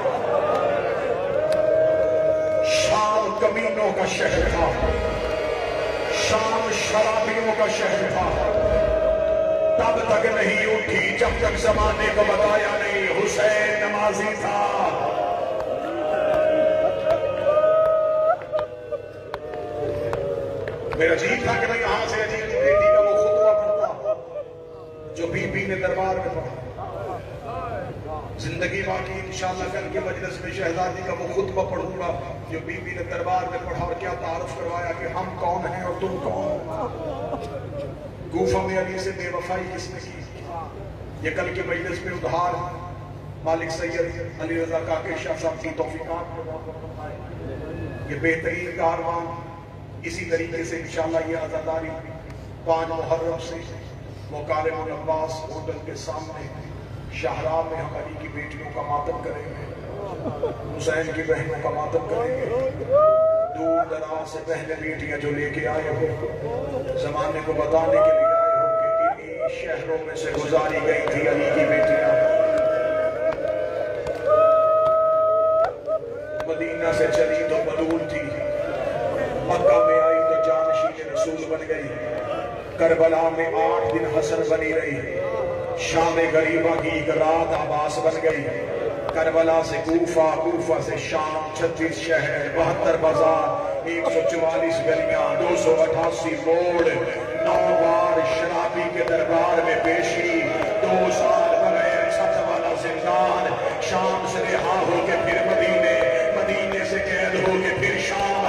شام کمینوں کا شہر تھا، شام شرابیوں کا شہر تھا. تب تک نہیں اٹھی جب تک زمانے کو بتایا نہیں حسین نمازی تھا. میرا جی تھا کہ میں یہاں سے عجیب کی بیٹی کا وہ خطبہ پڑھتا جو بی بی نے دربار میں پڑھا. زندگی باقی انشاءاللہ کل کے مجلس میں شہزادی کا وہ خطبہ پڑھوں گا جو بی بی نے دربار میں پڑھا اور کیا تعارف کروایا کہ ہم کون ہیں اور تم کون. کوفہ میں علی سے بے وفائی کس نے کی؟ یہ کل کے مجلس میں ادھار مالک سید علی رضا کاکڑ شاہ صاحب کی توفیقات میں موجود. یہ بہترین کاروان اسی طریقے سے انشاءاللہ یہ عزاداری 5 محرم سے مکارم العباس ہوٹل کے سامنے شاہراہ میں ہم علی کی بیٹیوں کا ماتم کریں گے، حسین کی بہنوں کا ماتم کریں گے. دور دراز سے بہنیں بیٹیاں جو لے کے آئے ہو، زمانے کو بتانے کے لیے آئے ہو کہ انہی شہروں میں سے گزاری گئی تھی علی کی بیٹیاں. مدینہ سے چلی تو بدول تھی، مکہ میں آئی تو جانشین رسول بن گئی. کربلا میں 8 دن حسن بنی رہی، شام غریبہ کی ایک رات عباس بن گئی، کربلا سے کوفہ، کوفہ سے شام، 36 شہر، 72 بازار، 144 گلیاں، 288 موڑ، 9 بار شرابی کے دربار میں پیشی، 2 سال بغیر چھت والا زندان، شام سے رہا ہو کے پھر مدینے، مدینے سے قید ہو کے پھر شام،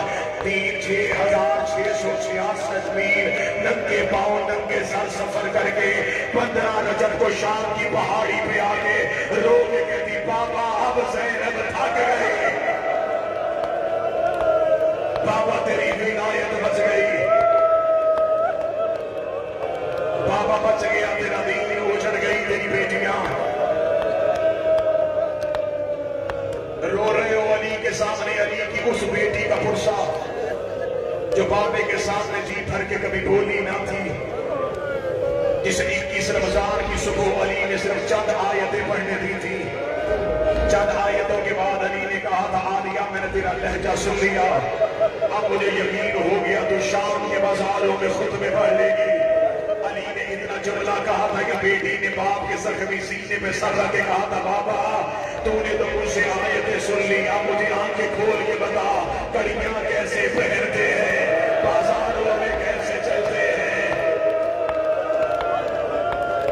6,666 میل ننگے پاؤں ننگے سر سفر کر کے 15 رجب کو شام کی پہاڑی پہ آگے رو کے کہتی بابا اب زینب تھک گئی، بابا تیری ولایت بچ گئی، بابا بچ گیا، تیرا دین اجڑ گئی، تیری بیٹیاں رو رہے ہو علی کے سامنے، علی کی اس بیٹی کا پرسا جو بابے کے سامنے جی بھر کے کبھی بولی نہ تھی، جس 21 رمضان کی صبح علی نے صرف چند آیتیں پڑھنے دی تھی، چند آیتوں کے بعد علی نے کہا تھا عالیہ میں نے تیرا لہجہ سن لیا، اب مجھے یقین ہو گیا تو شام کے بازاروں میں خطبے پڑھ لے گی۔ علی نے اتنا جملہ کہا تھا کہ بیٹی نے باپ کے زخمی سینے پہ سر رکھ کے کہا تھا بابا تو نے تو مجھ سے آیتیں سن لی، اب مجھے آنکھیں کھول کے بتا کڑیاں کیسے پہنتے ہیں، بازاروں میں کیسے چلتے ہیں۔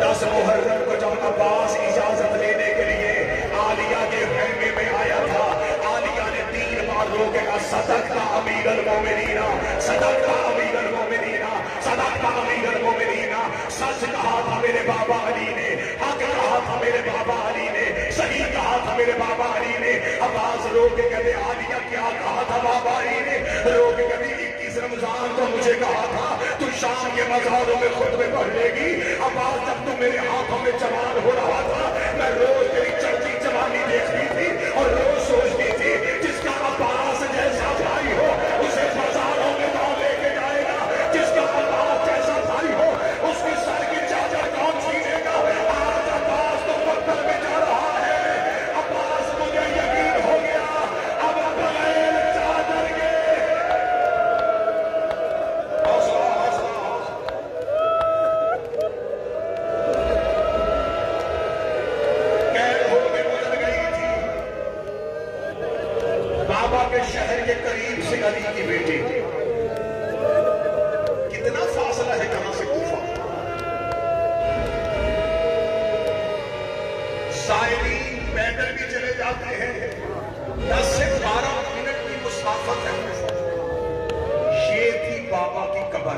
10 محرم کو جب عباس اجازت لینے کے لیے عالیہ کے خیمے میں آیا تھا، عالیہ نے 3 بار رو کے کہا صدقتا امیر المومنین، صدقتا امیر المومنین، صدقتا امیر المومنین، سچ کہا تھا میرے بابا علی نے، حق کہا تھا میرے بابا علی نے، صحیح کہا تھا میرے بابا علی نے۔ عباس رو کے کہتے عالیہ کیا کہا تھا بابا علی نے؟ رو کے کہتے 21 رمضان کو مجھے کہا تھا تو شام کے مزاروں میں خطبے پڑھ لے گی، عباس جب تو میرے ہاتھوں میں جوان ہو رہا تھا میں روز تیری چڑھتی جوانی دیکھتی تھی اور روز سوچتی تھی جس کا عباس جیسا بھائی ہو اسے بازاروں میں کون لے کے جائے گا، جس کا عباس جیسا بھائی ہو اس کی سر کی چادر کون چھینے گا۔ آج عباس تو مکتب میں جا رہا ہے، عباس مجھے یقین ہو گیا اب بغیر چادر کے حوصلہ حوصلہ قید ہو کے گزر گئی تھی، بابا کے شہر کے قریب سے علی کی بیٹی، کتنا فاصلہ ہے کہاں سے کوفہ، سائرین پیدل بھی چلے جاتے ہیں، 10 سے 12 منٹ کی مسافت ہے۔ یہ تھی بابا کی قبر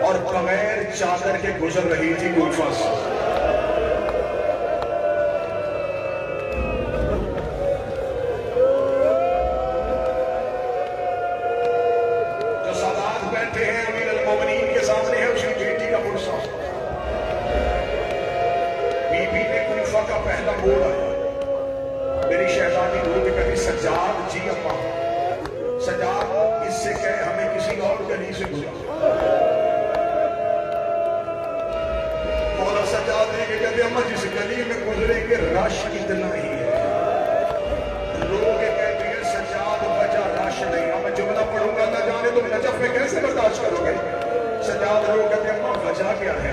اور بغیر چادر کے گزر رہی تھی کوفہ سے۔ جو سادات بیٹھے ہیں امیر المومنین کے سامنے ہے اس کی بیٹی کا پرسا، بی بی نے کوفہ کا پہلا موڑ آیا، میری شہزادی رو کے کہتی سجاد جی اما، سجاد اس سے کہے ہمیں کسی اور گلی سے گزرا۔ مولا سجاد نے کہتے اما جس گلی میں گزرے کے رش اتنا ہی ہے، رو کے کہتے ہیں سجاد وجہ رش نہیں، اب میں جملہ پڑھوں گا نہ جانے تم نجف میں کیسے برداشت کرو گے۔ سجاد رو کہتے اما وجہ کیا ہے؟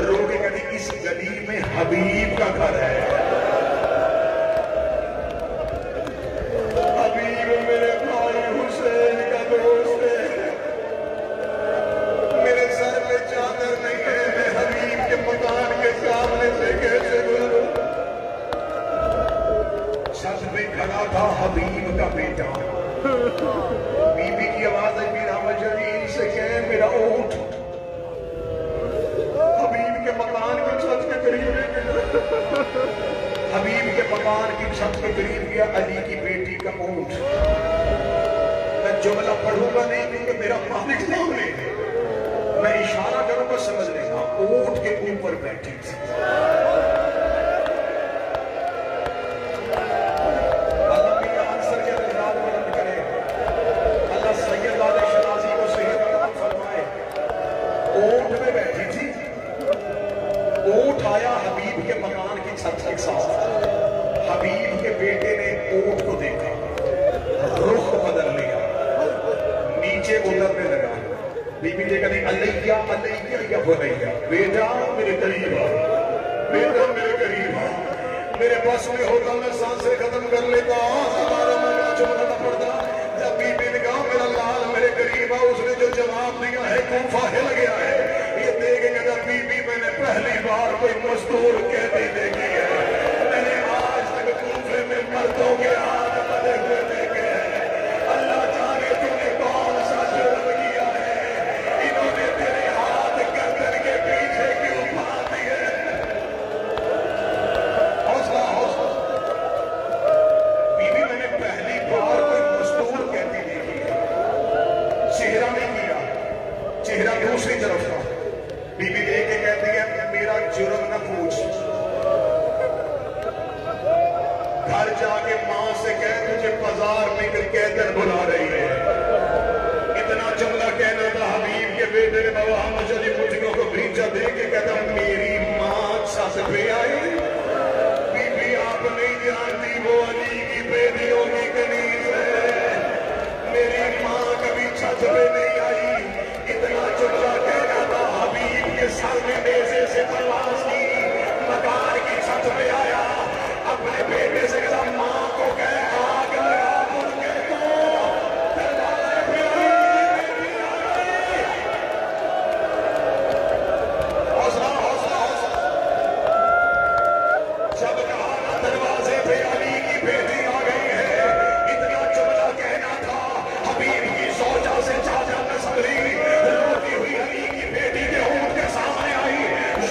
رو کے کہتے اس گلی میں حبیب کا گھر ہے، حبیب میرے بھائی حسین کا دوست ہے، میرے سر میں چادر نہیں ہے، میں حبیب کے مکان کے سامنے سے کیسے گزروں؟ سچ میں کھڑا تھا حبیب کا بیٹا، بی بی کی آواز ہے میرا مجرین سے کہے میرا اونٹ، حبیب کے مکان کی چھت کے قریب گیا، حبیب کے مکان کی چھت کے قریب گیا علی کی بیٹی کا اونٹ۔ میں جملہ پڑھوں گا نہیں کیونکہ میرا مالک سامنے ہے، میں اشارہ کروں گا سمجھ لے گا، اونٹ کے اوپر بیٹھی تھی۔ اللہ میرا آنسر کے درجات بلند کرے، اللہ سید علیہ شنازی کو صحت عطا فرمائے۔ اونٹ میں بیٹھی تھی، اونٹ آیا حبیب کے مکان کی چھت کے ساتھ، حبیب کے بیٹے نے اونٹ کو دیکھا، رخ بدل لیا، نیچے اترنے لگا، بی بی نے کہا علیہ علیہ یا بنیا، بیٹا میرے قریب آ، بیٹا میرے قریب آ، میرے پاس میں ہوتا میں سانسیں ختم کر لیتا، ہمارا منہ چھوڑنا نہ پڑتا۔ جب بی بی نے کہا میرا لال میرے قریب آ، اس نے جو جواب دیا ہے کوفہ ہل گیا ہے۔ یہ دیکھ کے کہا بی بی میں نے پہلی بار کوئی مزدور قیدی دیکھی ہے، میں نے آج تک کوفے میں مردوں کے ہاتھ بندھے ہوئے دیکھے ہیں۔ اللہ جانے تو نے کون سا جرم کیا ہے، انہوں نے تیرے ہاتھ گردن کے پیچھے کیوں باندھ دیے۔ حوصلہ حوصلہ، بی بی میں نے پہلی بار کوئی مزدور قیدی دیکھی ہے، چہرہ نہیں کیا، چہرہ دوسری طرف تھا۔ بی بی دیکھ کے کہتی ہے میرا جرم نہ پوچھ، گھر جا کے ماں سے کہہ تجھے بازار میں قیدر بلا رہی ہے۔ اتنا جملہ کہنا تھا حبیب کے بیٹے نے بابا محمد علی مٹھیوں کو بھیجا دے کے کہتا میری ماں چھت پہ آئی۔ بی بی آپ نہیں جانتی وہ علی کی بیٹیوں کی کنیز ہے، میری ماں کبھی چھت پہ نہیں آئی۔ اتنا جملہ کہنا تھا حبیب کے سر میں نیزے سے پرواز کی، مکان کی چھت پہ آیا، اپنے بیٹے سے کہا ماں کو کہہ آ گیا ملکے کو دروازے پہ آئی۔ حوصلہ حوصلہ حوصلہ، جب کہا نا دروازے پہ علی کی بیٹی آ گئی ہے، اتنا جملہ کہنا تھا حبیب کی زوجہ سے چاچا نہ سبری روتی ہوئی علی کی بیٹی کے ہونٹ کے سامنے آئی،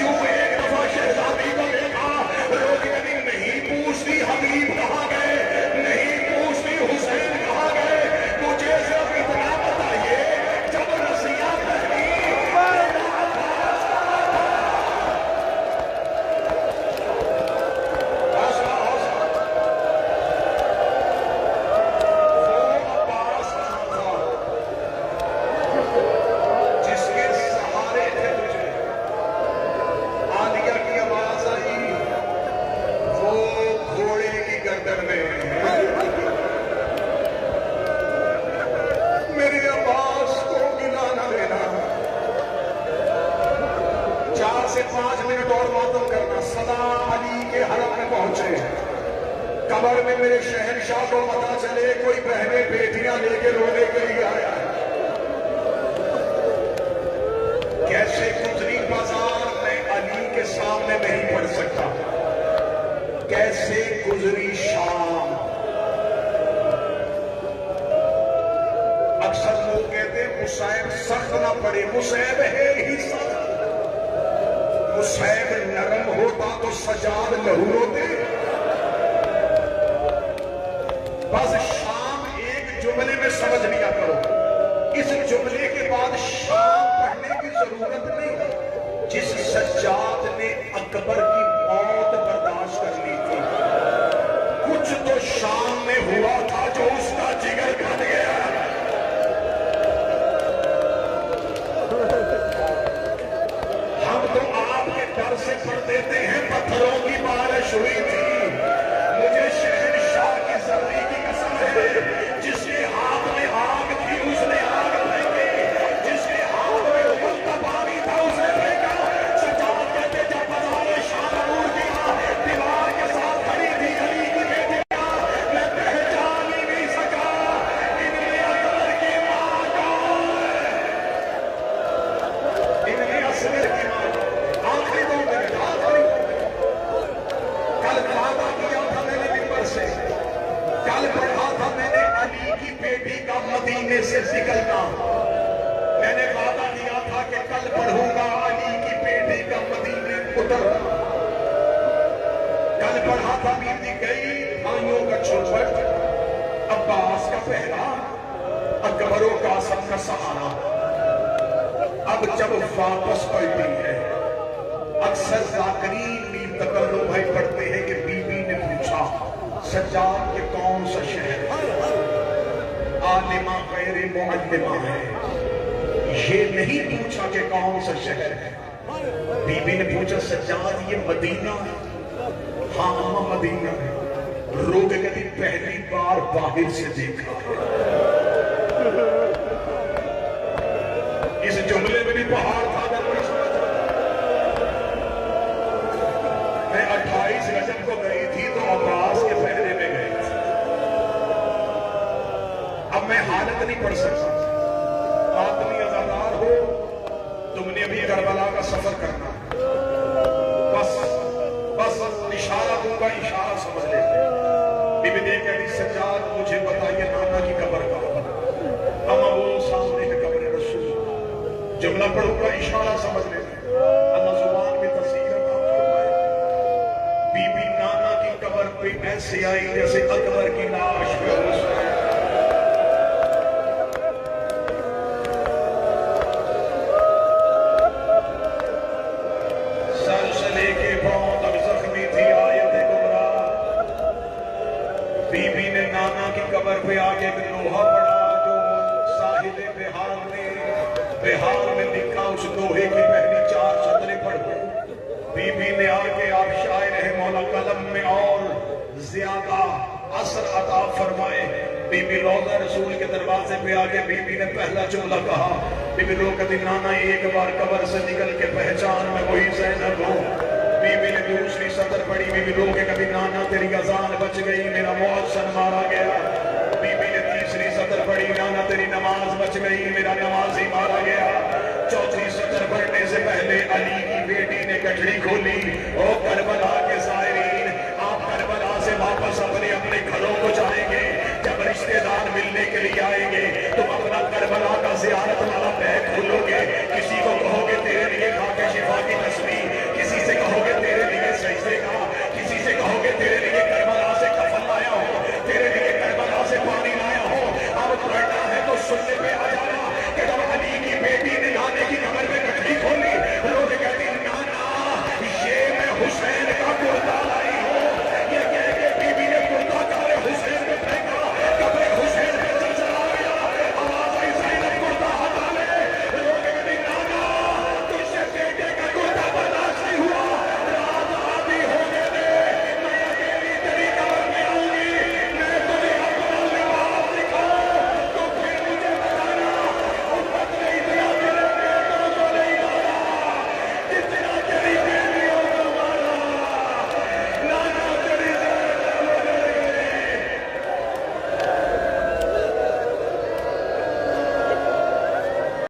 یوں ایک دفعہ شہزادی کو دیکھا، روتی علی نہیں پوچھتی حبیب کہاں گئے، نہیں پوچھتی حسین کہاں گئے، مجھے صرف اتنا بتائیے جب رسیاں پہنی حوصلہ حوصلہ، وہ عباس کہاں تھا جس کے سہارے تھے تجھے؟ عالیہ کی آواز آئی وہ گھوڑے کی گردن میں ہے۔ میرے عباس کو گلا نہ لینا، 4 سے 5 منٹ اور ماتم کرنا، صدا علی کے حرم میں پہنچے، قبر میں میرے شہنشاہ کو پتا چلے کوئی بہنیں بیٹیاں لے کے رونے کے لیے آیا ہے۔ کیسے گزری بازار میں علی کے سامنے نہیں پڑھ سکتا، کیسے گزری شام۔ اکثر لوگ کہتے ہیں مصائب سخت نہ پڑے، مصائب ہے ہی سخت، مصائب نرم ہوتا تو سجاد لہو ہوتے۔ بس شام ایک جملے میں سمجھ لیا کرو، اس جملے کے بعد شام پڑھنے کی ضرورت نہیں۔ جس سجاد نے اکبر کی موت برداشت کر لی تھی، کچھ تو شام میں ہوا تھا جو اس کا جگر پھٹ گیا۔ ہم تو آپ کے ڈر سے پڑھ دیتے ہیں پتھروں کی بارش ہوئی تھی، مجھے شہنشاہ کی زردی کی قسم ہے، جس کے ہاتھ میں آگ تھی اس نے آگ پھینکی، جس کے ہاتھ میں ابل کا پانی تھا اس نے پھینکا۔ سجاد کہتے جب بازار شام عبور کیا، دیوار کے ساتھ کھڑی تھی علی کی بیٹیاں، میں پہچان ہی نہیں سکا ان میں اکبر کی ماں کون ہے، ان میں اصغر کی ماں۔ آخری 2 منٹ، آخری 2 منٹ، کل وعدہ کیا تھا میں نے ممبر سے، کل پڑھا تھا میں نے علی کی بیٹی کا مدینے سے نکلنا، میں نے وعدہ کیا تھا کہ کل پڑھوں گا علی کی بیٹی کا مدینے اترنا، کل پڑھا تھا بیوی گئی بھائیوں کا چوپٹ، عباس کا پہرا، اکبر و قاسم کا سہارا۔ اب جب واپس پلٹی ہے، اکثر ذاکرین میر تقرب بھائی پڑھتے ہیں کہ بی بی نے پوچھا سجاد کے کون سا شہر ہے؟ عالمہ غیر معلمہ ہے، یہ نہیں پوچھا کہ کون سا شہر ہے۔ بی بی نے پوچھا سجاد یہ مدینہ ہے؟ ہاں ہاں مدینہ ہے۔ رو کے کہتی پہلی بار باہر سے دیکھا ہے، اس جملے میں بھی پہاڑ تھا اگر کوئی سمجھ میں 28 رجب کو گئی تھی تو عباس کے پہرے میں گئی تھی. اب میں حالت نہیں پڑھ سکتا. آدمی ازادار ہو, تم نے بھی کربلا کا سفر کرنا ہے. بس اشارہ دوں گا, اشارہ سمجھ لیتے. بی بی دیکھ کہتی سجاد مجھے بتائیے نانا کی قبر کہاں ہے. اما وہ سامنے ہے قبر رسول. جملہ پڑھوں گا, اشارہ سمجھ لیتے. اللہ زبان میں تصویر عطا فرمائے. بی بی نانا کی قبر پہ ایسے آئی جیسے اکبر کی لاش پہ اس سر سے لے کے پاؤں تک زخمی تھی آیت کبریٰ. بی بی نے نانا کی قبر پہ آگے ایک لوہا پڑا جو صاحب بہار میں لکھا. اس لوہے کی پہلی 4 سطریں پڑھ گئے. بی بی نے آگے آپ شاعر ہے مولا قلم میں اور زیادہ اثر عطا فرمائے. بی بی روضہ رسول کے دروازے پہ آگے بی بی نے پہلا جملہ کہا. بی بی لوگ کہتی نانا ایک بار قبر سے نکل کے پہچان میں وہی زینب ہوں. بی بی نے دوسری سطر پڑھی. بی بی لوگ کبھی نانا تیری اذان بچ گئی, میرا مؤذن مارا گیا. بی بی نے تیسری سطر پڑھی. نانا تیری نماز بچ گئی, میرا نمازی مارا گیا. چوتھی سطر پڑھنے سے پہلے علی کی بیٹی نے گٹھڑی کھولی. او کربلا کے زائرین, آپ کربلا سے واپس اپنے گھروں کو جائیں گے. جب رشتہ دار ملنے کے لیے آئیں گے تم اپنا کربلا کا زیارت والا بیگ کھولو گے. کسی کو کہو گے تیرے لیے خاک شفا کی تسبیح, کسی سے کہو گے تیرے لیے سجدے کا, کسی سے کہو گے تیرے